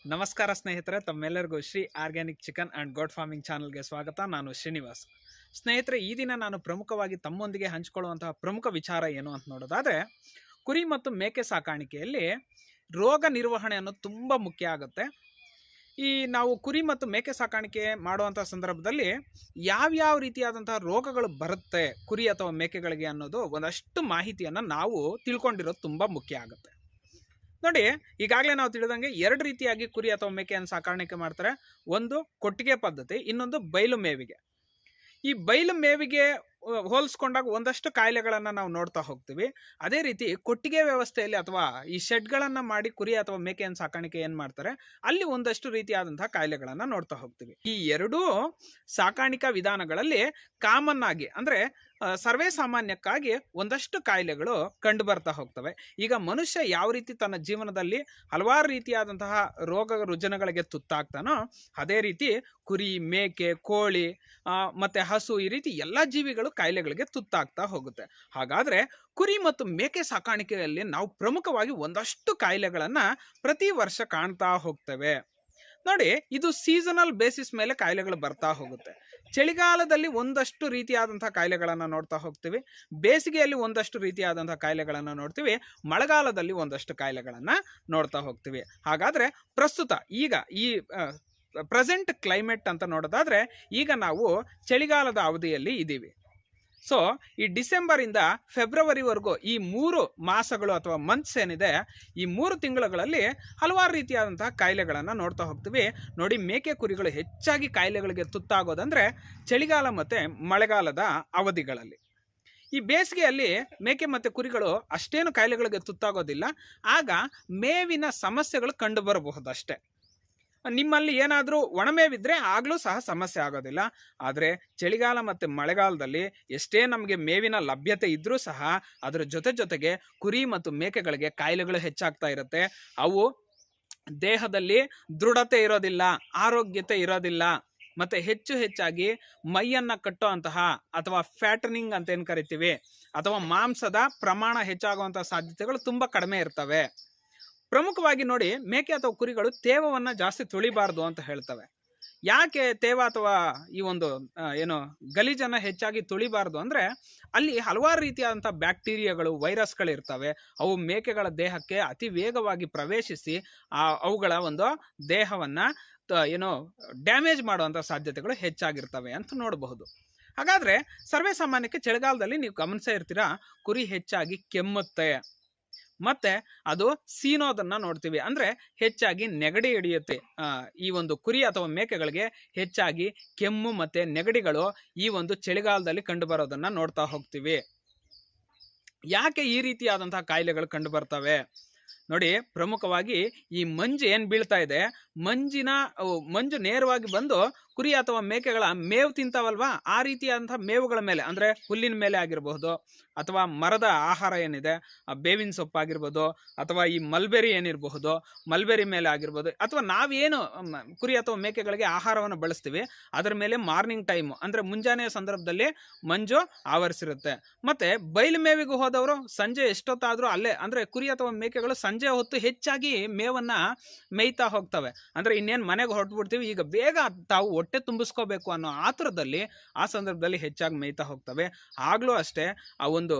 ನಮಸ್ಕಾರ ಸ್ನೇಹಿತರೆ, ತಮ್ಮೆಲ್ಲರಿಗೂ Shri organic chicken and goat farming ಚಾನಲ್ಗೆ ಸ್ವಾಗತ. ನಾನು ಶ್ರೀನಿವಾಸ್. ಸ್ನೇಹಿತರೆ, ಈ ದಿನ ನಾನು ಪ್ರಮುಖವಾಗಿ ತಮ್ಮೊಂದಿಗೆ ಹಂಚಿಕೊಳ್ಳುವಂತಹ ಪ್ರಮುಖ ವಿಚಾರ ಏನು ಅಂತ ನೋಡೋದಾದರೆ, ಕುರಿ ಮತ್ತು ಮೇಕೆ ಸಾಕಾಣಿಕೆಯಲ್ಲಿ ರೋಗ ನಿರ್ವಹಣೆ ಅನ್ನೋದು ತುಂಬ ಮುಖ್ಯ ಆಗುತ್ತೆ. ನಾವು ಕುರಿ ಮತ್ತು ಮೇಕೆ ಸಾಕಾಣಿಕೆ ಮಾಡುವಂಥ ಸಂದರ್ಭದಲ್ಲಿ ಯಾವ್ಯಾವ ರೀತಿಯಾದಂತಹ ರೋಗಗಳು ಬರುತ್ತೆ ಕುರಿ ಅಥವಾ ಮೇಕೆಗಳಿಗೆ ಅನ್ನೋದು ಒಂದಷ್ಟು ಮಾಹಿತಿಯನ್ನು ನಾವು ತಿಳ್ಕೊಂಡಿರೋದು ತುಂಬ ಮುಖ್ಯ ಆಗುತ್ತೆ. ನೋಡಿ, ಈಗಾಗಲೇ ನಾವು ತಿಳಿದಂಗೆ ಎರಡು ರೀತಿಯಾಗಿ ಕುರಿ ಅಥವಾ ಮೇಕೆಯನ್ನು ಸಾಕಾಣಿಕೆ ಮಾಡ್ತಾರೆ. ಒಂದು ಕೊಟ್ಟಿಗೆ ಪದ್ಧತಿ, ಇನ್ನೊಂದು ಬಯಲು ಮೇವಿಗೆ. ಈ ಬಯಲು ಮೇವಿಗೆ ಹೋಲಿಸ್ಕೊಂಡಾಗ ಒಂದಷ್ಟು ಕಾಯಿಲೆಗಳನ್ನು ನಾವು ನೋಡ್ತಾ ಹೋಗ್ತೀವಿ. ಅದೇ ರೀತಿ ಕೊಟ್ಟಿಗೆ ವ್ಯವಸ್ಥೆಯಲ್ಲಿ ಅಥವಾ ಈ ಶೆಡ್ಗಳನ್ನು ಮಾಡಿ ಕುರಿ ಅಥವಾ ಮೇಕೆಯನ್ನು ಸಾಕಾಣಿಕೆ ಏನು ಮಾಡ್ತಾರೆ, ಅಲ್ಲಿ ಒಂದಷ್ಟು ರೀತಿಯಾದಂತಹ ಕಾಯಿಲೆಗಳನ್ನು ನೋಡ್ತಾ ಹೋಗ್ತೀವಿ. ಈ ಎರಡೂ ಸಾಕಾಣಿಕಾ ವಿಧಾನಗಳಲ್ಲಿ ಕಾಮನ್ ಆಗಿ ಅಂದರೆ ಸರ್ವೇ ಸಾಮಾನ್ಯಕ್ಕಾಗಿ ಒಂದಷ್ಟು ಕಾಯಿಲೆಗಳು ಕಂಡು ಬರ್ತಾ ಹೋಗ್ತವೆ. ಈಗ ಮನುಷ್ಯ ಯಾವ ರೀತಿ ತನ್ನ ಜೀವನದಲ್ಲಿ ಹಲವಾರು ರೀತಿಯಾದಂತಹ ರೋಗ ರುಜಿನಗಳಿಗೆ ತುತ್ತಾಗ್ತಾನೋ, ಅದೇ ರೀತಿ ಕುರಿ, ಮೇಕೆ, ಕೋಳಿ ಮತ್ತು ಹಸು, ಈ ರೀತಿ ಎಲ್ಲ ಜೀವಿಗಳು ಕಾಯಿಲೆಗಳಿಗೆ ತುತ್ತಾಗ್ತಾ ಹೋಗುತ್ತೆ. ಹಾಗಾದರೆ ಕುರಿ ಮತ್ತು ಮೇಕೆ ಸಾಕಾಣಿಕೆಯಲ್ಲಿ ನಾವು ಪ್ರಮುಖವಾಗಿ ಒಂದಷ್ಟು ಕಾಯಿಲೆಗಳನ್ನು ಪ್ರತಿ ವರ್ಷ ಕಾಣ್ತಾ ಹೋಗ್ತೇವೆ. ನೋಡಿ, ಇದು ಸೀಸನಲ್ ಬೇಸಿಸ್ ಮೇಲೆ ಕಾಯಿಲೆಗಳು ಬರ್ತಾ ಹೋಗುತ್ತೆ. ಚಳಿಗಾಲದಲ್ಲಿ ಒಂದಷ್ಟು ರೀತಿಯಾದಂಥ ಕಾಯಿಲೆಗಳನ್ನು ನೋಡ್ತಾ ಹೋಗ್ತೀವಿ, ಬೇಸಿಗೆಯಲ್ಲಿ ಒಂದಷ್ಟು ರೀತಿಯಾದಂಥ ಕಾಯಿಲೆಗಳನ್ನು ನೋಡ್ತೀವಿ, ಮಳೆಗಾಲದಲ್ಲಿ ಒಂದಷ್ಟು ಕಾಯಿಲೆಗಳನ್ನು ನೋಡ್ತಾ ಹೋಗ್ತೀವಿ. ಹಾಗಾದರೆ ಪ್ರಸ್ತುತ ಈಗ ಈ ಪ್ರೆಸೆಂಟ್ ಕ್ಲೈಮೇಟ್ ಅಂತ ನೋಡೋದಾದರೆ, ಈಗ ನಾವು ಚಳಿಗಾಲದ ಅವಧಿಯಲ್ಲಿ ಇದ್ದೀವಿ. ಸೊ ಈ ಡಿಸೆಂಬರಿಂದ ಫೆಬ್ರವರಿವರೆಗೂ ಈ 3 ಮಾಸಗಳು ಅಥವಾ ಮಂತ್ಸ್ ಏನಿದೆ, ಈ 3 ತಿಂಗಳುಗಳಲ್ಲಿ ಹಲವಾರು ರೀತಿಯಾದಂತಹ ಕಾಯಿಲೆಗಳನ್ನು ನೋಡ್ತಾ ಹೋಗ್ತೀವಿ. ನೋಡಿ, ಮೇಕೆ ಕುರಿಗಳು ಹೆಚ್ಚಾಗಿ ಕಾಯಿಲೆಗಳಿಗೆ ತುತ್ತಾಗೋದಂದರೆ ಚಳಿಗಾಲ ಮತ್ತು ಮಳೆಗಾಲದ ಅವಧಿಗಳಲ್ಲಿ. ಈ ಬೇಸಿಗೆಯಲ್ಲಿ ಮೇಕೆ ಮತ್ತು ಕುರಿಗಳು ಅಷ್ಟೇನು ಕಾಯಿಲೆಗಳಿಗೆ ತುತ್ತಾಗೋದಿಲ್ಲ. ಆಗ ಮೇವಿನ ಸಮಸ್ಯೆಗಳು ಕಂಡು ಬರಬಹುದಷ್ಟೇ. ನಿಮ್ಮಲ್ಲಿ ಏನಾದರೂ ಒಣಮೇವಿದ್ರೆ ಆಗಲೂ ಸಹ ಸಮಸ್ಯೆ ಆಗೋದಿಲ್ಲ. ಆದರೆ ಚಳಿಗಾಲ ಮತ್ತು ಮಳೆಗಾಲದಲ್ಲಿ ಎಷ್ಟೇ ನಮಗೆ ಮೇವಿನ ಲಭ್ಯತೆ ಇದ್ದರೂ ಸಹ ಅದರ ಜೊತೆಗೆ ಕುರಿ ಮತ್ತು ಮೇಕೆಗಳಿಗೆ ಕಾಯಿಲೆಗಳು ಹೆಚ್ಚಾಗ್ತಾ ಇರುತ್ತೆ. ಅವು ದೇಹದಲ್ಲಿ ದೃಢತೆ ಇರೋದಿಲ್ಲ, ಆರೋಗ್ಯತೆ ಇರೋದಿಲ್ಲ, ಮತ್ತು ಹೆಚ್ಚಾಗಿ ಮೈಯನ್ನು ಕಟ್ಟೋ ಅಂತಹ ಅಥವಾ ಫ್ಯಾಟನಿಂಗ್ ಅಂತ ಏನು ಕರಿತೀವಿ, ಅಥವಾ ಮಾಂಸದ ಪ್ರಮಾಣ ಹೆಚ್ಚಾಗುವಂಥ ಸಾಧ್ಯತೆಗಳು ತುಂಬ ಕಡಿಮೆ ಇರ್ತವೆ. ಪ್ರಮುಖವಾಗಿ ನೋಡಿ, ಮೇಕೆ ಅಥವಾ ಕುರಿಗಳು ತೇವವನ್ನು ಜಾಸ್ತಿ ತುಳಿಬಾರ್ದು ಅಂತ ಹೇಳ್ತವೆ. ಯಾಕೆ ತೇವ ಅಥವಾ ಈ ಒಂದು ಗಲೀಜನ್ನು ಹೆಚ್ಚಾಗಿ ತುಳಿಬಾರ್ದು ಅಂದರೆ, ಅಲ್ಲಿ ಹಲವಾರು ರೀತಿಯಾದಂಥ ಬ್ಯಾಕ್ಟೀರಿಯಾಗಳು, ವೈರಸ್ಗಳು ಇರ್ತವೆ. ಅವು ಮೇಕೆಗಳ ದೇಹಕ್ಕೆ ಅತಿ ವೇಗವಾಗಿ ಪ್ರವೇಶಿಸಿ ಅವುಗಳ ಒಂದು ದೇಹವನ್ನು ಡ್ಯಾಮೇಜ್ ಮಾಡುವಂಥ ಸಾಧ್ಯತೆಗಳು ಹೆಚ್ಚಾಗಿರ್ತವೆ ಅಂತ ನೋಡಬಹುದು. ಹಾಗಾದರೆ ಸರ್ವೇ ಸಾಮಾನ್ಯಕ್ಕೆ ಚಳಿಗಾಲದಲ್ಲಿ ನೀವು ಗಮನಿಸೇ ಇರ್ತೀರಾ, ಕುರಿ ಹೆಚ್ಚಾಗಿ ಕೆಮ್ಮುತ್ತೆ ಮತ್ತು ಅದು ಸೀನೋದನ್ನು ನೋಡ್ತೀವಿ. ಅಂದರೆ ಹೆಚ್ಚಾಗಿ ನೆಗಡಿ ಹಿಡಿಯುತ್ತೆ. ಈ ಒಂದು ಕುರಿ ಅಥವಾ ಮೇಕೆಗಳಿಗೆ ಹೆಚ್ಚಾಗಿ ಕೆಮ್ಮು ಮತ್ತು ನೆಗಡಿಗಳು ಈ ಒಂದು ಚಳಿಗಾಲದಲ್ಲಿ ಕಂಡು ಬರೋದನ್ನು ನೋಡ್ತಾ ಹೋಗ್ತೀವಿ. ಯಾಕೆ ಈ ರೀತಿಯಾದಂತಹ ಕಾಯಿಲೆಗಳು ಕಂಡು ಬರ್ತವೆ? ನೋಡಿ, ಪ್ರಮುಖವಾಗಿ ಈ ಮಂಜು ಏನು ಬೀಳ್ತಾ ಇದೆ, ಮಂಜು ನೇರವಾಗಿ ಬಂದು ಕುರಿ ಅಥವಾ ಮೇಕೆಗಳ ಮೇವು ತಿಂತಾವಲ್ವಾ, ಆ ರೀತಿಯಾದಂಥ ಮೇವುಗಳ ಮೇಲೆ, ಅಂದರೆ ಹುಲ್ಲಿನ ಮೇಲೆ ಆಗಿರಬಹುದು, ಅಥವಾ ಮರದ ಆಹಾರ ಏನಿದೆ, ಬೇವಿನ ಸೊಪ್ಪು ಆಗಿರ್ಬೋದು, ಅಥವಾ ಈ ಮಲ್ಬೆರಿ ಏನಿರಬಹುದು, ಮಲ್ಬೆರಿ ಮೇಲೆ ಆಗಿರ್ಬೋದು, ಅಥವಾ ನಾವೇನು ಕುರಿ ಅಥವಾ ಮೇಕೆಗಳಿಗೆ ಆಹಾರವನ್ನು ಬಳಸ್ತೀವಿ ಅದರ ಮೇಲೆ ಮಾರ್ನಿಂಗ್ ಟೈಮು ಅಂದರೆ ಮುಂಜಾನೆಯ ಸಂದರ್ಭದಲ್ಲಿ ಮಂಜು ಆವರಿಸಿರುತ್ತೆ. ಮತ್ತು ಬಯಲು ಮೇವಿಗೆ ಹೋದವರು ಸಂಜೆ ಎಷ್ಟೊತ್ತಾದರೂ ಅಲ್ಲೇ, ಅಂದರೆ ಕುರಿ ಅಥವಾ ಮೇಕೆಗಳು ಸಂಜೆ ಹೊತ್ತು ಹೆಚ್ಚಾಗಿ ಮೇವನ್ನು ಮೇಯ್ತಾ ಹೋಗ್ತವೆ. ಅಂದರೆ ಇನ್ನೇನು ಮನೆಗೆ ಹೊರಟ್ಬಿಡ್ತೀವಿ, ಈಗ ಬೇಗ ತಾವು ಹೊಟ್ಟೆ ತುಂಬಿಸ್ಕೋಬೇಕು ಅನ್ನೋ ಆತುರದಲ್ಲಿ ಆ ಸಂದರ್ಭದಲ್ಲಿ ಹೆಚ್ಚಾಗಿ ಮೇಯ್ತಾ ಹೋಗ್ತವೆ. ಆಗಲೂ ಅಷ್ಟೇ, ಆ ಒಂದು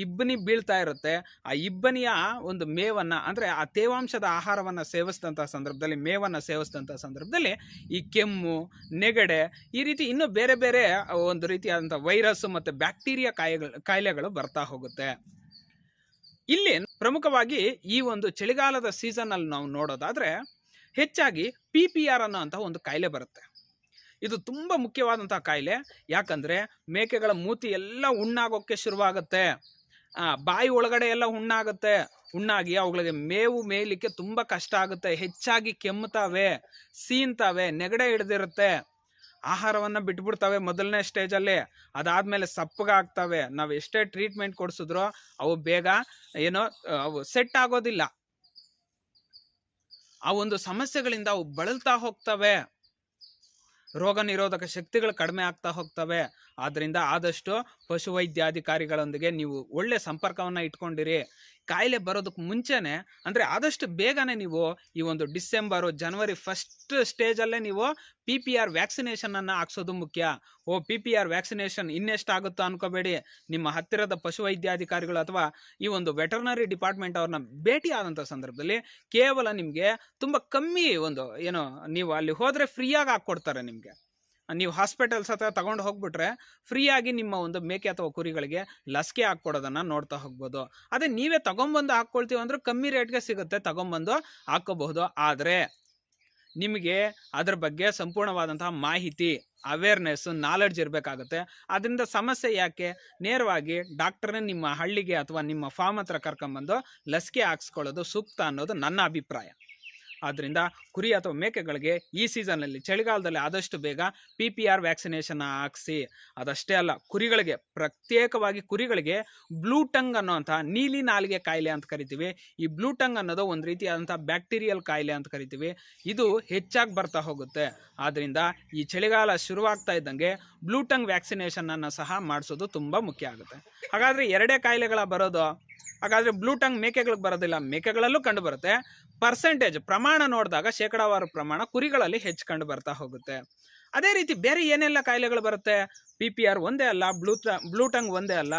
ಇಬ್ಬನಿ ಬೀಳ್ತಾ ಇರುತ್ತೆ. ಆ ಇಬ್ಬನಿಯ ಒಂದು ಮೇವನ್ನು, ಅಂದರೆ ಆ ತೇವಾಂಶದ ಆಹಾರವನ್ನು ಸೇವಿಸಿದಂಥ ಸಂದರ್ಭದಲ್ಲಿ, ಮೇವನ್ನು ಸೇವಿಸಿದಂಥ ಸಂದರ್ಭದಲ್ಲಿ ಈ ಕೆಮ್ಮು, ನೆಗಡೆ, ಈ ರೀತಿ ಇನ್ನೂ ಬೇರೆ ಬೇರೆ ಒಂದು ರೀತಿಯಾದಂಥ ವೈರಸ್ ಮತ್ತು ಬ್ಯಾಕ್ಟೀರಿಯಾ ಕಾಯಿಲೆಗಳು ಬರ್ತಾ ಹೋಗುತ್ತೆ. ಇಲ್ಲಿ ಪ್ರಮುಖವಾಗಿ ಈ ಒಂದು ಚಳಿಗಾಲದ ಸೀಸನ್ನಲ್ಲಿ ನಾವು ನೋಡೋದಾದರೆ ಹೆಚ್ಚಾಗಿ PPR ಅನ್ನೋಂಥ ಒಂದು ಕಾಯಿಲೆ ಬರುತ್ತೆ. ಇದು ತುಂಬ ಮುಖ್ಯವಾದಂಥ ಕಾಯಿಲೆ. ಯಾಕಂದರೆ ಮೇಕೆಗಳ ಮೂತಿ ಎಲ್ಲ ಹುಣ್ಣಾಗೋಕ್ಕೆ ಶುರುವಾಗುತ್ತೆ, ಬಾಯಿ ಒಳಗಡೆ ಎಲ್ಲ ಹುಣ್ಣಾಗಿ ಅವುಗಳಿಗೆ ಮೇವು ಮೇಯಲಿಕ್ಕೆ ತುಂಬ ಕಷ್ಟ ಆಗುತ್ತೆ. ಹೆಚ್ಚಾಗಿ ಕೆಮ್ಮುತ್ತವೆ, ಸೀನ್ತವೆ, ನೆಗಡೆ ಹಿಡಿದಿರುತ್ತೆ, ಆಹಾರವನ್ನು ಬಿಟ್ಬಿಡ್ತವೆ ಮೊದಲನೇ ಸ್ಟೇಜಲ್ಲಿ. ಅದಾದಮೇಲೆ ಸಪ್ಪಗಾಗ್ತವೆ. ನಾವು ಎಷ್ಟೇ ಟ್ರೀಟ್ಮೆಂಟ್ ಕೊಡಿಸಿದ್ರೂ ಅವು ಬೇಗ ಅವು ಸೆಟ್ ಆಗೋದಿಲ್ಲ. ಆ ಒಂದು ಸಮಸ್ಯೆಗಳಿಂದ ಅವು ಬಳಲ್ತಾ ಹೋಗ್ತವೆ, ರೋಗ ನಿರೋಧಕ ಶಕ್ತಿಗಳು ಕಡಿಮೆ ಆಗ್ತಾ ಹೋಗ್ತವೆ. ಆದ್ದರಿಂದ ಆದಷ್ಟು ಪಶುವೈದ್ಯಾಧಿಕಾರಿಗಳೊಂದಿಗೆ ನೀವು ಒಳ್ಳೆ ಸಂಪರ್ಕವನ್ನು ಇಟ್ಕೊಂಡಿರಿ. ಕಾಯಿಲೆ ಬರೋದಕ್ಕೆ ಮುಂಚೆನೆ, ಅಂದರೆ ಆದಷ್ಟು ಬೇಗನೆ ನೀವು ಈ ಒಂದು ಡಿಸೆಂಬರು ಜನವರಿ ಫಸ್ಟ್ ಸ್ಟೇಜಲ್ಲೇ ನೀವು PPR ವ್ಯಾಕ್ಸಿನೇಷನನ್ನು ಹಾಕ್ಸೋದು ಮುಖ್ಯ. PPR ವ್ಯಾಕ್ಸಿನೇಷನ್ ಇನ್ನೆಷ್ಟಾಗುತ್ತೋ ಅನ್ಕೋಬೇಡಿ. ನಿಮ್ಮ ಹತ್ತಿರದ ಪಶುವೈದ್ಯಾಧಿಕಾರಿಗಳು ಅಥವಾ ಈ ಒಂದು ವೆಟರ್ನರಿ ಡಿಪಾರ್ಟ್ಮೆಂಟ್ ಅವ್ರನ್ನ ಭೇಟಿ ಆದಂಥ ಸಂದರ್ಭದಲ್ಲಿ ಕೇವಲ ನಿಮಗೆ ತುಂಬ ಕಮ್ಮಿ ನೀವು ಅಲ್ಲಿ ಹೋದರೆ ಫ್ರೀಯಾಗಿ ಹಾಕ್ಕೊಡ್ತಾರೆ. ನಿಮಗೆ ನೀವು ಹಾಸ್ಪಿಟಲ್ಸ್ ಹತ್ರ ತಗೊಂಡು ಹೋಗ್ಬಿಟ್ರೆ ಫ್ರೀಯಾಗಿ ನಿಮ್ಮ ಒಂದು ಮೇಕೆ ಅಥವಾ ಕುರಿಗಳಿಗೆ ಲಸಿಕೆ ಹಾಕ್ಕೊಡೋದನ್ನು ನೋಡ್ತಾ ಹೋಗ್ಬೋದು. ಅದೇ ನೀವೇ ತಗೊಂಬಂದು ಹಾಕ್ಕೊಳ್ತೀವಿ ಅಂದ್ರೆ ಕಮ್ಮಿ ರೇಟ್ಗೆ ಸಿಗುತ್ತೆ, ತಗೊಂಬಂದು ಹಾಕ್ಕೋಬಹುದು. ಆದರೆ ನಿಮಗೆ ಅದ್ರ ಬಗ್ಗೆ ಸಂಪೂರ್ಣವಾದಂತಹ ಮಾಹಿತಿ, ಅವೇರ್ನೆಸ್, ನಾಲೆಡ್ಜ್ ಇರಬೇಕಾಗುತ್ತೆ. ಅದರಿಂದ ಸಮಸ್ಯೆ ಯಾಕೆ, ನೇರವಾಗಿ ಡಾಕ್ಟರ್ನೇ ನಿಮ್ಮ ಹಳ್ಳಿಗೆ ಅಥವಾ ನಿಮ್ಮ ಫಾರ್ಮ್ ಹತ್ರ ಕರ್ಕೊಂಬಂದು ಲಸಿಕೆ ಹಾಕ್ಸ್ಕೊಳ್ಳೋದು ಸೂಕ್ತ ಅನ್ನೋದು ನನ್ನ ಅಭಿಪ್ರಾಯ. ಆದ್ದರಿಂದ ಕುರಿ ಅಥವಾ ಮೇಕೆಗಳಿಗೆ ಈ ಸೀಸನ್ನಲ್ಲಿ, ಚಳಿಗಾಲದಲ್ಲಿ ಆದಷ್ಟು ಬೇಗ PPR ವ್ಯಾಕ್ಸಿನೇಷನ್ ಹಾಕ್ಸಿ. ಅದಷ್ಟೇ ಅಲ್ಲ, ಕುರಿಗಳಿಗೆ ಪ್ರತ್ಯೇಕವಾಗಿ ಕುರಿಗಳಿಗೆ ಬ್ಲೂ ಟಂಗ್ ಅನ್ನೋಂಥ ನೀಲಿ ನಾಲಿಗೆ ಕಾಯಿಲೆ ಅಂತ ಕರಿತೀವಿ. ಈ ಬ್ಲೂ ಟಂಗ್ ಅನ್ನೋದು ಒಂದು ರೀತಿಯಾದಂಥ ಬ್ಯಾಕ್ಟೀರಿಯಲ್ ಕಾಯಿಲೆ ಅಂತ ಕರಿತೀವಿ. ಇದು ಹೆಚ್ಚಾಗಿ ಬರ್ತಾ ಹೋಗುತ್ತೆ. ಆದ್ದರಿಂದ ಈ ಚಳಿಗಾಲ ಶುರುವಾಗ್ತಾ ಇದ್ದಂಗೆ ಬ್ಲೂ ಟಂಗ್ ವ್ಯಾಕ್ಸಿನೇಷನನ್ನು ಸಹ ಮಾಡಿಸೋದು ತುಂಬ ಮುಖ್ಯ ಆಗುತ್ತೆ. ಹಾಗಾದರೆ ಎರಡೇ ಕಾಯಿಲೆಗಳ ಬರೋದು? ಹಾಗಾದರೆ ಬ್ಲೂ ಟಂಗ್ ಮೇಕೆಗಳಿಗೆ ಬರೋದಿಲ್ಲ, ಮೇಕೆಗಳಲ್ಲೂ ಕಂಡು ಬರುತ್ತೆ. ಪ್ರಮಾಣ ನೋಡಿದಾಗ ಶೇಕಡಾವಾರು ಪ್ರಮಾಣ ಕುರಿಗಳಲ್ಲಿ ಹೆಚ್ಚು ಕಂಡು ಬರ್ತಾ ಹೋಗುತ್ತೆ. ಅದೇ ರೀತಿ ಬೇರೆ ಏನೆಲ್ಲ ಕಾಯಿಲೆಗಳು ಬರುತ್ತೆ? PPR ಒಂದೇ ಅಲ್ಲ, ಬ್ಲೂ ಟಂಗ್ ಒಂದೇ ಅಲ್ಲ,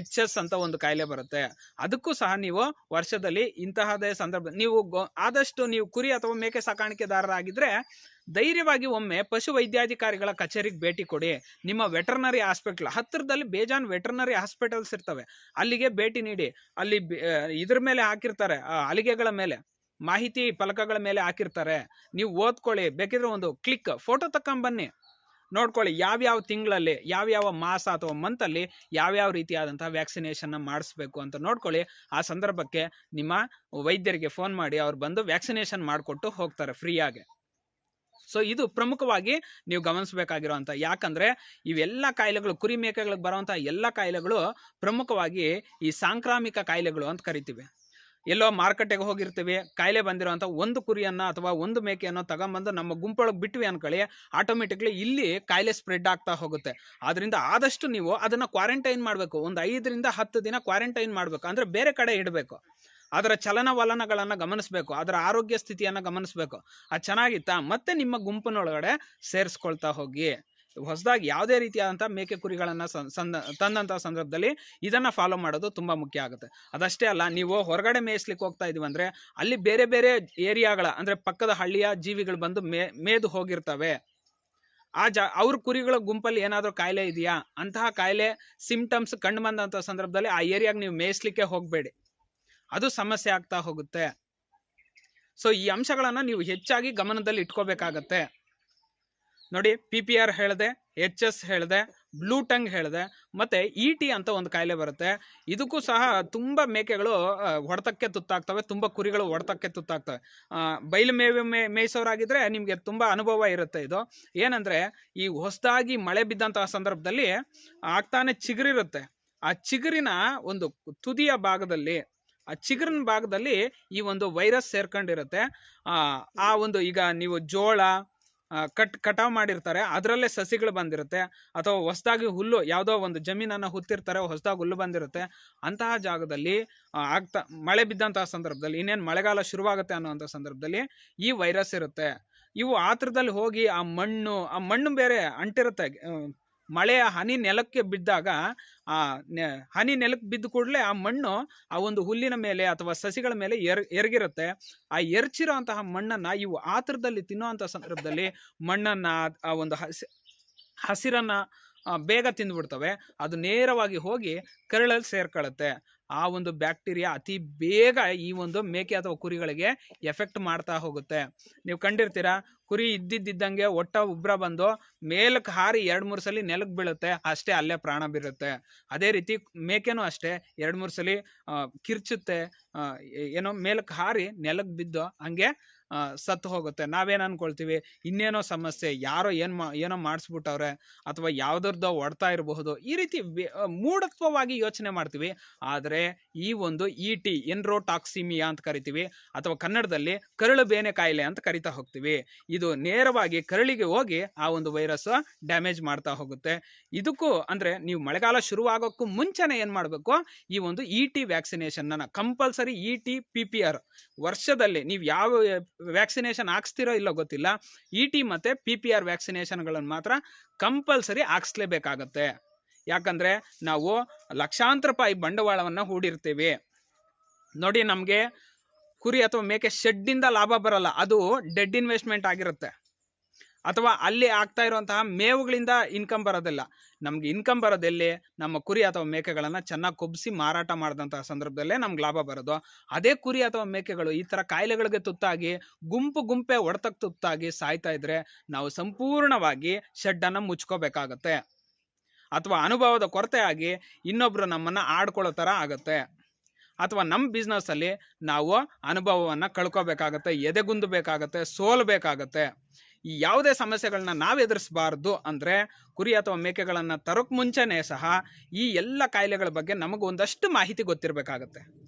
HS ಅಂತ ಒಂದು ಕಾಯಿಲೆ ಬರುತ್ತೆ. ಅದಕ್ಕೂ ಸಹ ನೀವು ವರ್ಷದಲ್ಲಿ ಇಂತಹದೇ ಸಂದರ್ಭ ಆದಷ್ಟು ನೀವು ಕುರಿ ಅಥವಾ ಮೇಕೆ ಸಾಕಾಣಿಕೆದಾರರಾಗಿದ್ದರೆ ಧೈರ್ಯವಾಗಿ ಒಮ್ಮೆ ಪಶು ವೈದ್ಯಾಧಿಕಾರಿಗಳ ಕಚೇರಿಗೆ ಭೇಟಿ ಕೊಡಿ. ನಿಮ್ಮ ವೆಟರ್ನರಿ ಹಾಸ್ಪಿಟಲ್ ಹತ್ತಿರದಲ್ಲಿ ಬೇಜಾನ್ ವೆಟರ್ನರಿ ಹಾಸ್ಪಿಟಲ್ಸ್ ಇರ್ತವೆ, ಅಲ್ಲಿಗೆ ಭೇಟಿ ನೀಡಿ. ಅಲ್ಲಿ ಇದ್ರ ಮೇಲೆ ಹಾಕಿರ್ತಾರೆ, ಹಲಿಗೆಗಳ ಮೇಲೆ ಮಾಹಿತಿ ಫಲಕಗಳ ಮೇಲೆ ಹಾಕಿರ್ತಾರೆ. ನೀವು ಓದ್ಕೊಳ್ಳಿ, ಬೇಕಿದ್ರೆ ಒಂದು ಕ್ಲಿಕ್ ಫೋಟೋ ತಕೊಂಬನ್ನಿ, ನೋಡ್ಕೊಳ್ಳಿ ಯಾವ್ಯಾವ ತಿಂಗಳಲ್ಲಿ, ಯಾವ್ಯಾವ ಮಾಸ ಅಥವಾ ಮಂತಲ್ಲಿ ಯಾವ್ಯಾವ ರೀತಿಯಾದಂಥ ವ್ಯಾಕ್ಸಿನೇಷನ್ನ ಮಾಡಿಸ್ಬೇಕು ಅಂತ ನೋಡ್ಕೊಳ್ಳಿ. ಆ ಸಂದರ್ಭಕ್ಕೆ ನಿಮ್ಮ ವೈದ್ಯರಿಗೆ ಫೋನ್ ಮಾಡಿ ಅವ್ರು ಬಂದು ವ್ಯಾಕ್ಸಿನೇಷನ್ ಮಾಡಿಕೊಟ್ಟು ಹೋಗ್ತಾರೆ ಫ್ರೀಯಾಗಿ. ಸೊ ಇದು ಪ್ರಮುಖವಾಗಿ ನೀವು ಗಮನಿಸಬೇಕಾಗಿರೋಂಥ. ಯಾಕಂದರೆ ಇವೆಲ್ಲ ಕಾಯಿಲೆಗಳು, ಕುರಿ ಮೇಕೆಗಳಿಗೆ ಬರುವಂಥ ಎಲ್ಲ ಕಾಯಿಲೆಗಳು ಪ್ರಮುಖವಾಗಿ ಈ ಸಾಂಕ್ರಾಮಿಕ ಕಾಯಿಲೆಗಳು ಅಂತ ಕರಿತೀವಿ. ಎಲ್ಲೋ ಮಾರ್ಕೆಟಿಗೆ ಹೋಗಿರ್ತೀವಿ, ಕಾಯಿಲೆ ಬಂದಿರೋಂಥ ಒಂದು ಕುರಿಯನ್ನು ಅಥವಾ ಒಂದು ಮೇಕೆಯನ್ನು ತಗೊಂಬಂದು ನಮ್ಮ ಗುಂಪೊಳಗೆ ಬಿಟ್ವಿ ಅನ್ಕೊಳ್ಳಿ, ಆಟೋಮೆಟಿಕ್ಲಿ ಇಲ್ಲಿ ಕಾಯಿಲೆ ಸ್ಪ್ರೆಡ್ ಆಗ್ತಾ ಹೋಗುತ್ತೆ. ಆದ್ದರಿಂದ ಆದಷ್ಟು ನೀವು ಅದನ್ನು ಕ್ವಾರಂಟೈನ್ ಮಾಡಬೇಕು. ಒಂದು 5 ರಿಂದ 10 ದಿನ ಕ್ವಾರಂಟೈನ್ ಮಾಡಬೇಕು, ಅಂದರೆ ಬೇರೆ ಕಡೆ ಇಡಬೇಕು. ಅದರ ಚಲನವಲನಗಳನ್ನು ಗಮನಿಸಬೇಕು, ಅದರ ಆರೋಗ್ಯ ಸ್ಥಿತಿಯನ್ನು ಗಮನಿಸಬೇಕು. ಅದು ಚೆನ್ನಾಗಿತ್ತಾ ಮತ್ತೆ ನಿಮ್ಮ ಗುಂಪಿನೊಳಗಡೆ ಸೇರಿಸ್ಕೊಳ್ತಾ ಹೋಗಿ. ಹೊಸದಾಗಿ ಯಾವುದೇ ರೀತಿಯಾದಂಥ ಮೇಕೆ ಕುರಿಗಳನ್ನು ತಂದಂಥ ಸಂದರ್ಭದಲ್ಲಿ ಇದನ್ನು ಫಾಲೋ ಮಾಡೋದು ತುಂಬ ಮುಖ್ಯ ಆಗುತ್ತೆ. ಅದಷ್ಟೇ ಅಲ್ಲ, ನೀವು ಹೊರಗಡೆ ಮೇಯಿಸ್ಲಿಕ್ಕೆ ಹೋಗ್ತಾ ಇದೀವಿ ಅಂದರೆ ಅಲ್ಲಿ ಬೇರೆ ಬೇರೆ ಏರಿಯಾಗಳ, ಅಂದರೆ ಪಕ್ಕದ ಹಳ್ಳಿಯ ಜೀವಿಗಳು ಬಂದು ಮೇದು ಹೋಗಿರ್ತವೆ. ಅವ್ರ ಕುರಿಗಳ ಗುಂಪಲ್ಲಿ ಏನಾದರೂ ಕಾಯಿಲೆ ಇದೆಯಾ, ಅಂತಹ ಕಾಯಿಲೆ ಸಿಂಪ್ಟಮ್ಸ್ ಕಂಡು ಬಂದಂಥ ಸಂದರ್ಭದಲ್ಲಿ ಆ ಏರಿಯಾಗೆ ನೀವು ಮೇಯಿಸ್ಲಿಕ್ಕೆ ಹೋಗಬೇಡಿ, ಅದು ಸಮಸ್ಯೆ ಆಗ್ತಾ ಹೋಗುತ್ತೆ. ಸೊ ಈ ಅಂಶಗಳನ್ನು ನೀವು ಹೆಚ್ಚಾಗಿ ಗಮನದಲ್ಲಿ ಇಟ್ಕೋಬೇಕಾಗತ್ತೆ. ನೋಡಿ, PPR ಹೇಳಿದೆ, HS ಹೇಳಿದೆ, ಬ್ಲೂ ಟಂಗ್ ಹೇಳಿದೆ, ಮತ್ತು ET ಅಂತ ಒಂದು ಕಾಯಿಲೆ ಬರುತ್ತೆ. ಇದಕ್ಕೂ ಸಹ ತುಂಬ ಮೇಕೆಗಳು ಹೊಡೆತಕ್ಕೆ ತುತ್ತಾಗ್ತವೆ, ತುಂಬ ಕುರಿಗಳು ಹೊಡೆತಕ್ಕೆ ತುತ್ತಾಗ್ತವೆ. ಬಯಲು ಮೇಯಿಸೋರಾಗಿದ್ದರೆ ನಿಮಗೆ ತುಂಬ ಅನುಭವ ಇರುತ್ತೆ. ಇದು ಏನಂದರೆ, ಈ ಹೊಸದಾಗಿ ಮಳೆ ಬಿದ್ದಂತಹ ಸಂದರ್ಭದಲ್ಲಿ ಆಗ್ತಾನೆ ಚಿಗುರಿರುತ್ತೆ. ಆ ಚಿಗುರಿನ ಒಂದು ತುದಿಯ ಭಾಗದಲ್ಲಿ, ಆ ಚಿಗುರಿನ ಭಾಗದಲ್ಲಿ ಈ ಒಂದು ವೈರಸ್ ಸೇರ್ಕೊಂಡಿರುತ್ತೆ. ಆ ಒಂದು, ಈಗ ನೀವು ಜೋಳ ಕಟಾವು ಮಾಡಿರ್ತಾರೆ, ಅದರಲ್ಲೇ ಸಸಿಗಳು ಬಂದಿರುತ್ತೆ, ಅಥವಾ ಹೊಸದಾಗಿ ಹುಲ್ಲು ಯಾವುದೋ ಒಂದು ಜಮೀನನ್ನು ಹುತ್ತಿರ್ತಾರೆ, ಹೊಸದಾಗಿ ಹುಲ್ಲು ಬಂದಿರುತ್ತೆ. ಅಂತಹ ಜಾಗದಲ್ಲಿ ಮಳೆ ಬಿದ್ದಂತಹ ಸಂದರ್ಭದಲ್ಲಿ, ಇನ್ನೇನು ಮಳೆಗಾಲ ಶುರುವಾಗುತ್ತೆ ಅನ್ನೋಂಥ ಸಂದರ್ಭದಲ್ಲಿ ಈ ವೈರಸ್ ಇರುತ್ತೆ. ಇವು ಆತ್ರದಲ್ಲಿ ಹೋಗಿ ಆ ಮಣ್ಣು ಬೇರೆ ಅಂಟಿರುತ್ತೆ. ಮಳೆಯ ಹನಿ ನೆಲಕ್ಕೆ ಬಿದ್ದಾಗ ಹನಿ ನೆಲಕ್ಕೆ ಬಿದ್ದ ಕೂಡಲೇ ಆ ಮಣ್ಣು ಆ ಒಂದು ಹುಲ್ಲಿನ ಮೇಲೆ ಅಥವಾ ಸಸಿಗಳ ಮೇಲೆ ಎರಗಿರುತ್ತೆ. ಆ ಎರಚಿರೋ ಅಂತಹ ಮಣ್ಣನ್ನು ಇವು ಆತರದಲ್ಲಿ ತಿನ್ನುವಂಥ ಸಂದರ್ಭದಲ್ಲಿ ಮಣ್ಣನ್ನು, ಆ ಒಂದು ಹಸಿರನ್ನು ಬೇಗ ತಿಂದುಬಿಡ್ತವೆ. ಅದು ನೇರವಾಗಿ ಹೋಗಿ ಕರಳಲ್ಲಿ ಸೇರ್ಕೊಳ್ಳುತ್ತೆ. ಆ ಒಂದು ಬ್ಯಾಕ್ಟೀರಿಯಾ ಅತಿ ಬೇಗ ಈ ಒಂದು ಮೇಕೆ ಅಥವಾ ಕುರಿಗಳಿಗೆ ಎಫೆಕ್ಟ್ ಮಾಡ್ತಾ ಹೋಗುತ್ತೆ. ನೀವು ಕಂಡಿರ್ತೀರಾ, ಕುರಿ ಇದ್ದಿದ್ದಂಗೆ ಉಬ್ರ ಬಂದು ಮೇಲಕ್ಕೆ ಹಾರಿ 2-3 ಸಲ ನೆಲಕ್ಕೆ ಬೀಳುತ್ತೆ, ಅಷ್ಟೇ ಅಲ್ಲೇ ಪ್ರಾಣ ಬೀರುತ್ತೆ. ಅದೇ ರೀತಿ ಮೇಕೆನೂ ಅಷ್ಟೇ 2-3 ಸಲ ಕಿರ್ಚುತ್ತೆ, ಮೇಲಕ್ಕೆ ಹಾರಿ ನೆಲಕ್ಕೆ ಬಿದ್ದು ಹಂಗೆ ಸತ್ತು ಹೋಗುತ್ತೆ. ನಾವೇನು ಅನ್ಕೊಳ್ತೀವಿ, ಇನ್ನೇನೋ ಸಮಸ್ಯೆ, ಯಾರೋ ಏನೋ ಮಾಡಿಸ್ಬಿಟ್ಟವ್ರೆ ಅಥವಾ ಯಾವುದರದ್ದೋ ಹೊಡ್ತಾ ಇರಬಹುದು, ಈ ರೀತಿ ಮೂಢತ್ವವಾಗಿ ಯೋಚನೆ ಮಾಡ್ತೀವಿ. ಆದರೆ ಈ ಒಂದು ET, ಎಂಡ್ರೋಟಾಕ್ಸಿಮಿಯಾ ಅಂತ ಕರಿತೀವಿ, ಅಥವಾ ಕನ್ನಡದಲ್ಲಿ ಕರಳು ಬೇನೆ ಕಾಯಿಲೆ ಅಂತ ಕರಿತಾ ಹೋಗ್ತೀವಿ. ಇದು ನೇರವಾಗಿ ಕರಳಿಗೆ ಹೋಗಿ ಆ ಒಂದು ವೈರಸ್ ಡ್ಯಾಮೇಜ್ ಮಾಡ್ತಾ ಹೋಗುತ್ತೆ. ಇದಕ್ಕೂ ಅಂದರೆ ನೀವು ಮಳೆಗಾಲ ಶುರುವಾಗೋಕ್ಕೂ ಮುಂಚೆನೇ ಏನು ಮಾಡಬೇಕು, ಈ ಒಂದು ET ವ್ಯಾಕ್ಸಿನೇಷನ್ನ ಕಂಪಲ್ಸರಿ ET PPR ವರ್ಷದಲ್ಲಿ ನೀವು ಯಾವ ವ್ಯಾಕ್ಸಿನೇಷನ್ ಹಾಕ್ಸ್ತಿರೋ ಇಲ್ಲೋ ಗೊತ್ತಿಲ್ಲ, ET ಮತ್ತು PPR ವ್ಯಾಕ್ಸಿನೇಷನ್ಗಳನ್ನು ಮಾತ್ರ ಕಂಪಲ್ಸರಿ ಹಾಕ್ಸ್ಲೇಬೇಕಾಗತ್ತೆ. ಯಾಕಂದರೆ ನಾವು ಲಕ್ಷಾಂತರ ರೂಪಾಯಿ ಬಂಡವಾಳವನ್ನು ಹೂಡಿರ್ತೀವಿ ನೋಡಿ. ನಮಗೆ ಕುರಿ ಅಥವಾ ಮೇಕೆ ಶೆಡ್ಡಿಂದ ಲಾಭ ಬರಲ್ಲ, ಅದು ಡೆಡ್ ಇನ್ವೆಸ್ಟ್ಮೆಂಟ್ ಆಗಿರುತ್ತೆ. ಅಥವಾ ಅಲ್ಲಿ ಆಗ್ತಾ ಇರುವಂತಹ ಮೇವುಗಳಿಂದ ಇನ್ಕಮ್ ಬರೋದಿಲ್ಲ. ನಮ್ಗೆ ಇನ್ಕಮ್ ಬರೋದೆಲ್ಲಿ, ನಮ್ಮ ಕುರಿ ಅಥವಾ ಮೇಕೆಗಳನ್ನು ಚೆನ್ನಾಗಿ ಕೊಬ್ಬಿಸಿ ಮಾರಾಟ ಮಾಡಿದಂತಹ ಸಂದರ್ಭದಲ್ಲೇ ನಮ್ಗೆ ಲಾಭ ಬರೋದು. ಅದೇ ಕುರಿ ಅಥವಾ ಮೇಕೆಗಳು ಈ ಥರ ಕಾಯಿಲೆಗಳಿಗೆ ತುತ್ತಾಗಿ ಗುಂಪೆ ಹೊಡೆತಕ್ಕೆ ತುತ್ತಾಗಿ ಸಾಯ್ತಾ ಇದ್ರೆ ನಾವು ಸಂಪೂರ್ಣವಾಗಿ ಶೆಡ್ಡನ್ನು ಮುಚ್ಕೋಬೇಕಾಗತ್ತೆ. ಅಥವಾ ಅನುಭವದ ಕೊರತೆ ಆಗಿ ಇನ್ನೊಬ್ರು ನಮ್ಮನ್ನು ಆಡ್ಕೊಳ್ಳೋ ಥರ ಆಗುತ್ತೆ. ಅಥವಾ ನಮ್ಮ ಬಿಸ್ನೆಸ್ಸಲ್ಲಿ ನಾವು ಅನುಭವವನ್ನು ಕಳ್ಕೊಬೇಕಾಗತ್ತೆ, ಎದೆಗುಂದಬೇಕಾಗತ್ತೆ, ಸೋಲ್ಬೇಕಾಗತ್ತೆ. ಈ ಯಾವುದೇ ಸಮಸ್ಯೆಗಳನ್ನ ನಾವು ಎದುರಿಸಬಾರ್ದು ಅಂದರೆ ಕುರಿ ಅಥವಾ ಮೇಕೆಗಳನ್ನು ತರೋಕ್ಕೆ ಮುಂಚೆನೇ ಸಹ ಈ ಎಲ್ಲ ಕಾಯಿಲೆಗಳ ಬಗ್ಗೆ ನಮಗೆ ಒಂದಷ್ಟು ಮಾಹಿತಿ ಗೊತ್ತಿರಬೇಕಾಗತ್ತೆ.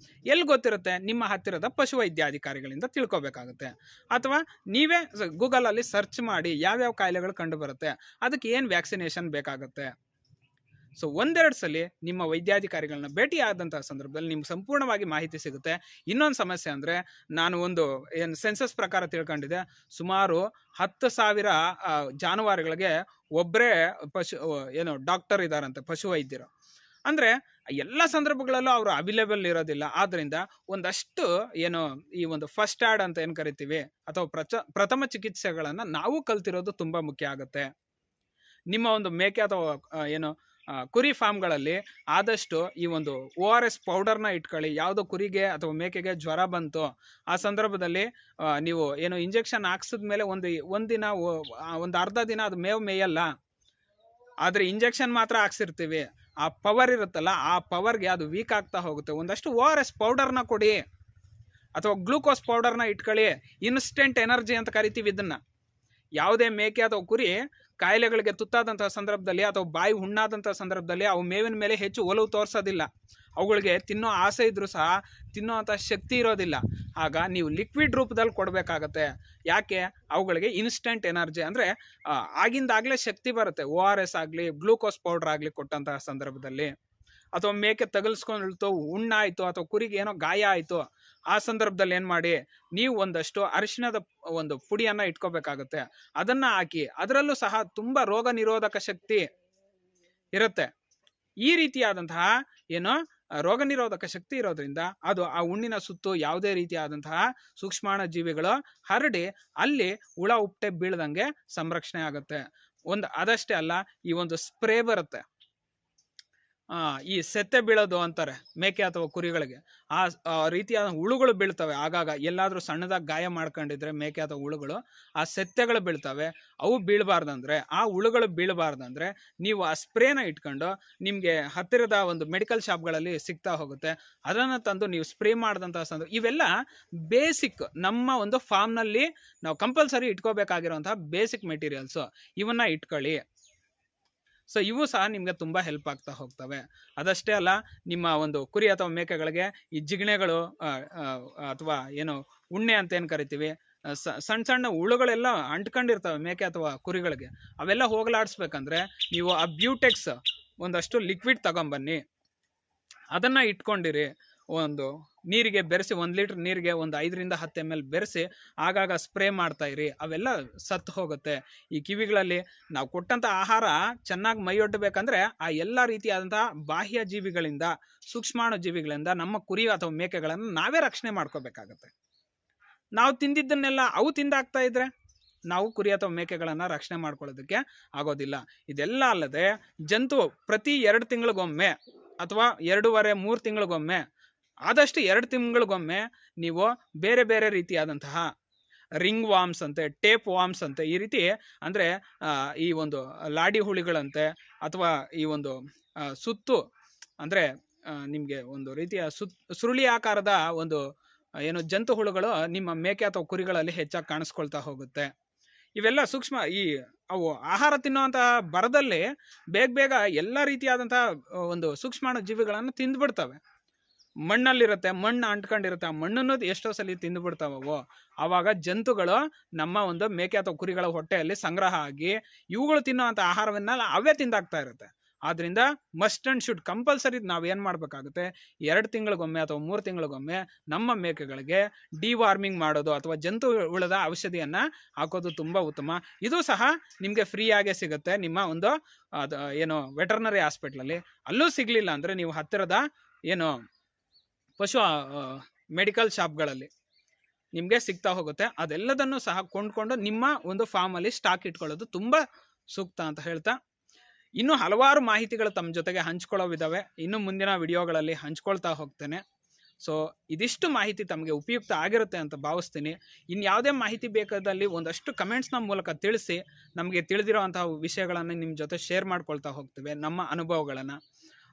ಎಲ್ಲಿ ಗೊತ್ತಿರುತ್ತೆ? ನಿಮ್ಮ ಹತ್ತಿರದ ಪಶುವೈದ್ಯಾಧಿಕಾರಿಗಳಿಂದ ತಿಳ್ಕೊಬೇಕಾಗುತ್ತೆ. ಅಥವಾ ನೀವೇ ಗೂಗಲಲ್ಲಿ ಸರ್ಚ್ ಮಾಡಿ ಯಾವ್ಯಾವ ಕಾಯಿಲೆಗಳು ಕಂಡು ಬರುತ್ತೆ, ಅದಕ್ಕೆ ಏನು ವ್ಯಾಕ್ಸಿನೇಷನ್ ಬೇಕಾಗುತ್ತೆ. ಸೊ ಒಂದೆರಡು ಸಲ ನಿಮ್ಮ ವೈದ್ಯಾಧಿಕಾರಿಗಳನ್ನ ಭೇಟಿ ಆದಂತಹ ಸಂದರ್ಭದಲ್ಲಿ ನಿಮ್ಗೆ ಸಂಪೂರ್ಣವಾಗಿ ಮಾಹಿತಿ ಸಿಗುತ್ತೆ. ಇನ್ನೊಂದು ಸಮಸ್ಯೆ ಅಂದರೆ, ನಾನು ಒಂದು ಏನು ಸೆನ್ಸಸ್ ಪ್ರಕಾರ ತಿಳ್ಕೊಂಡಿದ್ದೆ, ಸುಮಾರು 10,000 ಜಾನುವಾರುಗಳಿಗೆ ಒಬ್ಬರೇ ಡಾಕ್ಟರ್ ಇದ್ದಾರಂತೆ, ಪಶುವೈದ್ಯರು. ಅಂದರೆ ಎಲ್ಲ ಸಂದರ್ಭಗಳಲ್ಲೂ ಅವರು ಅವೈಲೇಬಲ್ ಇರೋದಿಲ್ಲ. ಆದ್ದರಿಂದ ಒಂದಷ್ಟು ಈ ಒಂದು ಫಸ್ಟ್ ಏಡ್ ಅಂತ ಏನು ಕರಿತೀವಿ ಅಥವಾ ಪ್ರಥಮ ಚಿಕಿತ್ಸೆಗಳನ್ನು ನಾವು ಕಲ್ತಿರೋದು ತುಂಬ ಮುಖ್ಯ ಆಗುತ್ತೆ. ನಿಮ್ಮ ಒಂದು ಮೇಕೆ ಅಥವಾ ಕುರಿ ಫಾರ್ಮ್ಗಳಲ್ಲಿ ಆದಷ್ಟು ಈ ಒಂದು ORS ಪೌಡರ್ನ ಇಟ್ಕೊಳ್ಳಿ. ಯಾವುದೋ ಕುರಿಗೆ ಅಥವಾ ಮೇಕೆಗೆ ಜ್ವರ ಬಂತು ಆ ಸಂದರ್ಭದಲ್ಲಿ ನೀವು ಇಂಜೆಕ್ಷನ್ ಹಾಕ್ಸಿದ್ಮೇಲೆ ಒಂದಿನ ಒಂದು ಅರ್ಧ ದಿನ ಅದು ಮೇಯಲ್ಲ, ಆದರೆ ಇಂಜೆಕ್ಷನ್ ಮಾತ್ರ ಹಾಕ್ಸಿರ್ತೀವಿ. ಆ ಪವರ್ ಇರುತ್ತಲ್ಲ, ಆ ಪವರ್ಗೆ ಅದು ವೀಕ್ ಆಗ್ತಾ ಹೋಗುತ್ತೆ. ಒಂದಷ್ಟು ORS ಪೌಡರ್ನ ಕೊಡಿ ಅಥವಾ ಗ್ಲೂಕೋಸ್ ಪೌಡರ್ನ ಇಟ್ಕೊಳ್ಳಿ. ಇನ್ಸ್ಟೆಂಟ್ ಎನರ್ಜಿ ಅಂತ ಕರಿತೀವಿ ಇದನ್ನು. ಯಾವುದೇ ಮೇಕೆ ಅಥವಾ ಕುರಿ ಕಾಯಿಲೆಗಳಿಗೆ ತುತ್ತಾದಂತಹ ಸಂದರ್ಭದಲ್ಲಿ ಅಥವಾ ಬಾಯಿ ಹುಣ್ಣಾದಂತಹ ಸಂದರ್ಭದಲ್ಲಿ ಅವು ಮೇವಿನ ಮೇಲೆ ಹೆಚ್ಚು ಒಲವು ತೋರಿಸೋದಿಲ್ಲ. ಅವುಗಳಿಗೆ ತಿನ್ನೋ ಆಸೆ ಇದ್ರೂ ಸಹ ತಿನ್ನೋ ಅಂಥ ಶಕ್ತಿ ಇರೋದಿಲ್ಲ. ಆಗ ನೀವು ಲಿಕ್ವಿಡ್ ರೂಪದಲ್ಲಿ ಕೊಡಬೇಕಾಗತ್ತೆ. ಯಾಕೆ? ಅವುಗಳಿಗೆ ಇನ್ಸ್ಟೆಂಟ್ ಎನರ್ಜಿ ಅಂದರೆ ಆಗಿಂದಾಗಲೇ ಶಕ್ತಿ ಬರುತ್ತೆ. ORS ಆಗಲಿ ಗ್ಲೂಕೋಸ್ ಪೌಡರ್ ಆಗಲಿ ಕೊಟ್ಟಂತಹ ಸಂದರ್ಭದಲ್ಲಿ. ಅಥವಾ ಮೇಕೆ ತಗಲ್ಸ್ಕೊಂಡು ಹುಣ್ಣಾಯಿತು ಅಥವಾ ಕುರಿಗೆ ಏನೋ ಗಾಯ ಆಯಿತು, ಆ ಸಂದರ್ಭದಲ್ಲಿ ಏನು ಮಾಡಿ, ನೀವು ಒಂದಷ್ಟು ಅರಿಶಿಣದ ಒಂದು ಪುಡಿಯನ್ನು ಇಟ್ಕೋಬೇಕಾಗುತ್ತೆ. ಅದನ್ನು ಹಾಕಿ, ಅದರಲ್ಲೂ ಸಹ ತುಂಬ ರೋಗ ನಿರೋಧಕ ಶಕ್ತಿ ಇರುತ್ತೆ. ಈ ರೀತಿಯಾದಂತಹ ರೋಗ ನಿರೋಧಕ ಶಕ್ತಿ ಇರೋದ್ರಿಂದ ಅದು ಆ ಹುಣ್ಣಿನ ಸುತ್ತು ಯಾವುದೇ ರೀತಿಯಾದಂತಹ ಸೂಕ್ಷ್ಮಾಣು ಜೀವಿಗಳು ಹರಡಿ ಅಲ್ಲಿ ಹುಳ ಉಪ್ಟೆ ಬೀಳ್ದಂಗೆ ಸಂರಕ್ಷಣೆ ಆಗುತ್ತೆ. ಅದಷ್ಟೇ ಅಲ್ಲ, ಈ ಒಂದು ಸ್ಪ್ರೇ ಬರುತ್ತೆ, ಈ ಸೆತ್ತೆ ಬೀಳೋದು ಅಂತಾರೆ ಮೇಕೆ ಅಥವಾ ಕುರಿಗಳಿಗೆ. ಆ ರೀತಿಯಾದ ಹುಳುಗಳು ಬೀಳ್ತವೆ ಆಗಾಗ. ಎಲ್ಲಾದರೂ ಸಣ್ಣದಾಗಿ ಗಾಯ ಮಾಡ್ಕೊಂಡಿದ್ರೆ ಮೇಕೆ ಅಥವಾ ಹುಳುಗಳು, ಆ ಸೆತ್ತೆಗಳು ಬೀಳ್ತವೆ. ಅವು ಬೀಳಬಾರ್ದಂದ್ರೆ, ಆ ಹುಳುಗಳು ಬೀಳಬಾರ್ದಂದ್ರೆ ನೀವು ಆ ಸ್ಪ್ರೇನ ಇಟ್ಕೊಂಡು, ನಿಮಗೆ ಹತ್ತಿರದ ಒಂದು ಮೆಡಿಕಲ್ ಶಾಪ್ಗಳಲ್ಲಿ ಸಿಗ್ತಾ ಹೋಗುತ್ತೆ, ಅದನ್ನು ತಂದು ನೀವು ಸ್ಪ್ರೇ ಮಾಡಿದಂತಹ ಸಂದರ್ಭ. ಇವೆಲ್ಲ ಬೇಸಿಕ್ ನಮ್ಮ ಒಂದು ಫಾರ್ಮ್ನಲ್ಲಿ ನಾವು ಕಂಪಲ್ಸರಿ ಇಟ್ಕೋಬೇಕಾಗಿರುವಂತಹ ಬೇಸಿಕ್ ಮೆಟೀರಿಯಲ್ಸು. ಇವನ್ನ ಇಟ್ಕೊಳ್ಳಿ. ಸೊ ಇವು ಸಹ ನಿಮಗೆ ತುಂಬ ಹೆಲ್ಪ್ ಆಗ್ತಾ ಹೋಗ್ತವೆ. ಅದಷ್ಟೇ ಅಲ್ಲ, ನಿಮ್ಮ ಒಂದು ಕುರಿ ಅಥವಾ ಮೇಕೆಗಳಿಗೆ ಈ ಜಿಗಣೆಗಳು ಅಥವಾ ಉಣ್ಣೆ ಅಂತ ಏನು ಕರಿತೀವಿ, ಸಣ್ಣ ಸಣ್ಣ ಹುಳುಗಳೆಲ್ಲ ಅಂಟ್ಕೊಂಡಿರ್ತವೆ ಮೇಕೆ ಅಥವಾ ಕುರಿಗಳಿಗೆ. ಅವೆಲ್ಲ ಹೋಗಲಾಡಿಸ್ಬೇಕಂದ್ರೆ ನೀವು ಆ ಬ್ಯೂಟೆಕ್ಸ್ ಒಂದಷ್ಟು ಲಿಕ್ವಿಡ್ ತಗೊಂಬನ್ನಿ, ಅದನ್ನು ಇಟ್ಕೊಂಡಿರಿ. ಒಂದು ನೀರಿಗೆ ಬೆರೆಸಿ, 1 ಲೀಟ್ರ್ ನೀರಿಗೆ ಒಂದು 5ರಿಂದ 10 ml ಬೆರೆಸಿ ಆಗಾಗ ಸ್ಪ್ರೇ ಮಾಡ್ತಾ ಇರಿ. ಅವೆಲ್ಲ ಸತ್ತು ಹೋಗುತ್ತೆ. ಈ ಕಿವಿಗಳಲ್ಲಿ ನಾವು ಕೊಟ್ಟಂಥ ಆಹಾರ ಚೆನ್ನಾಗಿ ಮೈಯೊಡ್ಡಬೇಕಂದ್ರೆ ಆ ಎಲ್ಲ ರೀತಿಯಾದಂತಹ ಬಾಹ್ಯ ಜೀವಿಗಳಿಂದ, ಸೂಕ್ಷ್ಮಾಣು ಜೀವಿಗಳಿಂದ ನಮ್ಮ ಕುರಿ ಅಥವಾ ಮೇಕೆಗಳನ್ನು ನಾವೇ ರಕ್ಷಣೆ ಮಾಡ್ಕೋಬೇಕಾಗತ್ತೆ. ನಾವು ತಿಂದಿದ್ದನ್ನೆಲ್ಲ ಅವು ತಿಂದಾಗ್ತಾ ಇದ್ರೆ ನಾವು ಕುರಿ ಅಥವಾ ಮೇಕೆಗಳನ್ನು ರಕ್ಷಣೆ ಮಾಡ್ಕೊಳ್ಳೋದಕ್ಕೆ ಆಗೋದಿಲ್ಲ. ಇದೆಲ್ಲ ಅಲ್ಲದೆ ಜಂತು ಪ್ರತಿ 2 ತಿಂಗಳಿಗೊಮ್ಮೆ ಅಥವಾ 2.5-3 ತಿಂಗಳಿಗೊಮ್ಮೆ, ಆದಷ್ಟು 2 ತಿಂಗಳಿಗೊಮ್ಮೆ ನೀವು ಬೇರೆ ಬೇರೆ ರೀತಿಯಾದಂತಹ ರಿಂಗ್ ವಾಮ್ಸ್ ಅಂತೆ, ಟೇಪ್ ವಾಮ್ಸ್ ಅಂತೆ, ಈ ರೀತಿ ಅಂದರೆ ಈ ಒಂದು ಲಾಡಿ ಹುಳಿಗಳಂತೆ ಅಥವಾ ಈ ಒಂದು ಸುತ್ತು ಅಂದರೆ ನಿಮಗೆ ಒಂದು ರೀತಿಯ ಸುರುಳಿ ಆಕಾರದ ಒಂದು ಜಂತು ಹುಳುಗಳು ನಿಮ್ಮ ಮೇಕೆ ಅಥವಾ ಕುರಿಗಳಲ್ಲಿ ಹೆಚ್ಚಾಗಿ ಕಾಣಿಸ್ಕೊಳ್ತಾ ಹೋಗುತ್ತೆ. ಇವೆಲ್ಲ ಸೂಕ್ಷ್ಮ ಅವು ಆಹಾರ ತಿನ್ನುವಂತಹ ಬರದಲ್ಲಿ ಬೇಗ ಎಲ್ಲ ರೀತಿಯಾದಂತಹ ಒಂದು ಸೂಕ್ಷ್ಮಾಣು ಜೀವಿಗಳನ್ನು ತಿಂದುಬಿಡ್ತವೆ. ಮಣ್ಣಲ್ಲಿರುತ್ತೆ, ಮಣ್ಣು ಅಂಟ್ಕೊಂಡಿರುತ್ತೆ, ಆ ಮಣ್ಣನ್ನು ಎಷ್ಟೋ ಸಲ ತಿಂದುಬಿಡ್ತಾವೋ, ಆವಾಗ ಜಂತುಗಳು ನಮ್ಮ ಒಂದು ಮೇಕೆ ಅಥವಾ ಕುರಿಗಳ ಹೊಟ್ಟೆಯಲ್ಲಿ ಸಂಗ್ರಹ ಆಗಿ ಇವುಗಳು ತಿನ್ನುವಂಥ ಆಹಾರವನ್ನ ಅವೇ ತಿಂದಾಗ್ತಾ ಇರುತ್ತೆ. ಆದ್ದರಿಂದ ಮಸ್ಟ್ ಆ್ಯಂಡ್ ಶುಡ್ ಕಂಪಲ್ಸರಿ ನಾವೇನು ಮಾಡಬೇಕಾಗುತ್ತೆ, 2 ತಿಂಗಳಿಗೊಮ್ಮೆ ಅಥವಾ 3 ತಿಂಗಳಿಗೊಮ್ಮೆ ನಮ್ಮ ಮೇಕೆಗಳಿಗೆ ಡಿವಾರ್ಮಿಂಗ್ ಮಾಡೋದು ಅಥವಾ ಜಂತು ಹುಳದ ಔಷಧಿಯನ್ನು ಹಾಕೋದು ತುಂಬ ಉತ್ತಮ. ಇದು ಸಹ ನಿಮಗೆ ಫ್ರೀಯಾಗೇ ಸಿಗುತ್ತೆ ನಿಮ್ಮ ಒಂದು ಏನು ವೆಟರ್ನರಿ ಹಾಸ್ಪಿಟ್ಲಲ್ಲಿ. ಅಲ್ಲೂ ಸಿಗಲಿಲ್ಲ ಅಂದರೆ ನೀವು ಹತ್ತಿರದ ಏನು ಪಶು ಮೆಡಿಕಲ್ ಶಾಪ್ಗಳಲ್ಲಿ ನಿಮಗೆ ಸಿಗ್ತಾ ಹೋಗುತ್ತೆ. ಅದೆಲ್ಲದನ್ನು ಸಹ ಕೊಂಡ್ಕೊಂಡು ನಿಮ್ಮ ಒಂದು ಫಾರ್ಮಲ್ಲಿ ಸ್ಟಾಕ್ ಇಟ್ಕೊಳ್ಳೋದು ತುಂಬ ಸೂಕ್ತ ಅಂತ ಹೇಳ್ತಾ, ಇನ್ನೂ ಹಲವಾರು ಮಾಹಿತಿಗಳು ತಮ್ಮ ಜೊತೆಗೆ ಹಂಚ್ಕೊಳ್ಳೋವಿದ್ದಾವೆ. ಇನ್ನು ಮುಂದಿನ ವಿಡಿಯೋಗಳಲ್ಲಿ ಹಂಚ್ಕೊಳ್ತಾ ಹೋಗ್ತೇನೆ. ಸೊ ಇದಿಷ್ಟು ಮಾಹಿತಿ ತಮಗೆ ಉಪಯುಕ್ತ ಆಗಿರುತ್ತೆ ಅಂತ ಭಾವಿಸ್ತೀನಿ. ಇನ್ಯಾವುದೇ ಮಾಹಿತಿ ಬೇಕಾದಲ್ಲಿ ಒಂದಷ್ಟು ಕಮೆಂಟ್ಸ್ನ ಮೂಲಕ ತಿಳಿಸಿ, ನಮಗೆ ತಿಳಿದಿರೋವಂತಹ ವಿಷಯಗಳನ್ನು ನಿಮ್ಮ ಜೊತೆ ಶೇರ್ ಮಾಡ್ಕೊಳ್ತಾ ಹೋಗ್ತೇವೆ, ನಮ್ಮ ಅನುಭವಗಳನ್ನು.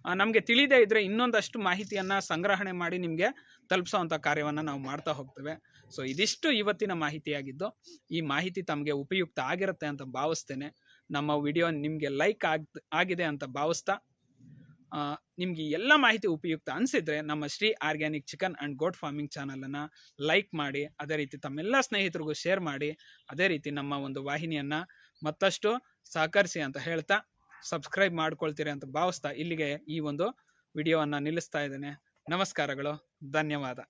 ನಮಗೆ ತಿಳಿದೇ ಇದ್ದರೆ ಇನ್ನೊಂದಷ್ಟು ಮಾಹಿತಿಯನ್ನು ಸಂಗ್ರಹಣೆ ಮಾಡಿ ನಿಮಗೆ ತಲುಪಿಸೋವಂಥ ಕಾರ್ಯವನ್ನು ನಾವು ಮಾಡ್ತಾ ಹೋಗ್ತೇವೆ. ಸೊ ಇದಿಷ್ಟು ಇವತ್ತಿನ ಮಾಹಿತಿಯಾಗಿದ್ದು, ಈ ಮಾಹಿತಿ ತಮಗೆ ಉಪಯುಕ್ತ ಆಗಿರುತ್ತೆ ಅಂತ ಭಾವಿಸ್ತೇನೆ. ನಮ್ಮ ವಿಡಿಯೋ ನಿಮಗೆ ಲೈಕ್ ಆಗಿದೆ ಅಂತ ಭಾವಿಸ್ತಾ, ನಿಮಗೆ ಎಲ್ಲ ಮಾಹಿತಿ ಉಪಯುಕ್ತ ಅನಿಸಿದರೆ ನಮ್ಮ Shri organic chicken and goat farming ಚಾನಲನ್ನು ಲೈಕ್ ಮಾಡಿ, ಅದೇ ರೀತಿ ತಮ್ಮೆಲ್ಲ ಸ್ನೇಹಿತರಿಗೂ ಶೇರ್ ಮಾಡಿ, ಅದೇ ರೀತಿ ನಮ್ಮ ಒಂದು ವಾಹಿನಿಯನ್ನು ಮತ್ತಷ್ಟು ಸಹಕರಿಸಿ ಅಂತ ಹೇಳ್ತಾ, ಸಬ್ಸ್ಕ್ರೈಬ್ ಮಾಡ್ಕೊಳ್ತೀರಿ ಅಂತ ಭಾವಿಸ್ತಾ ಇಲ್ಲಿಗೆ ಈ ಒಂದು ವಿಡಿಯೋವನ್ನು ನಿಲ್ಲಿಸ್ತಾ ಇದ್ದೇನೆ. ನಮಸ್ಕಾರಗಳು, ಧನ್ಯವಾದ.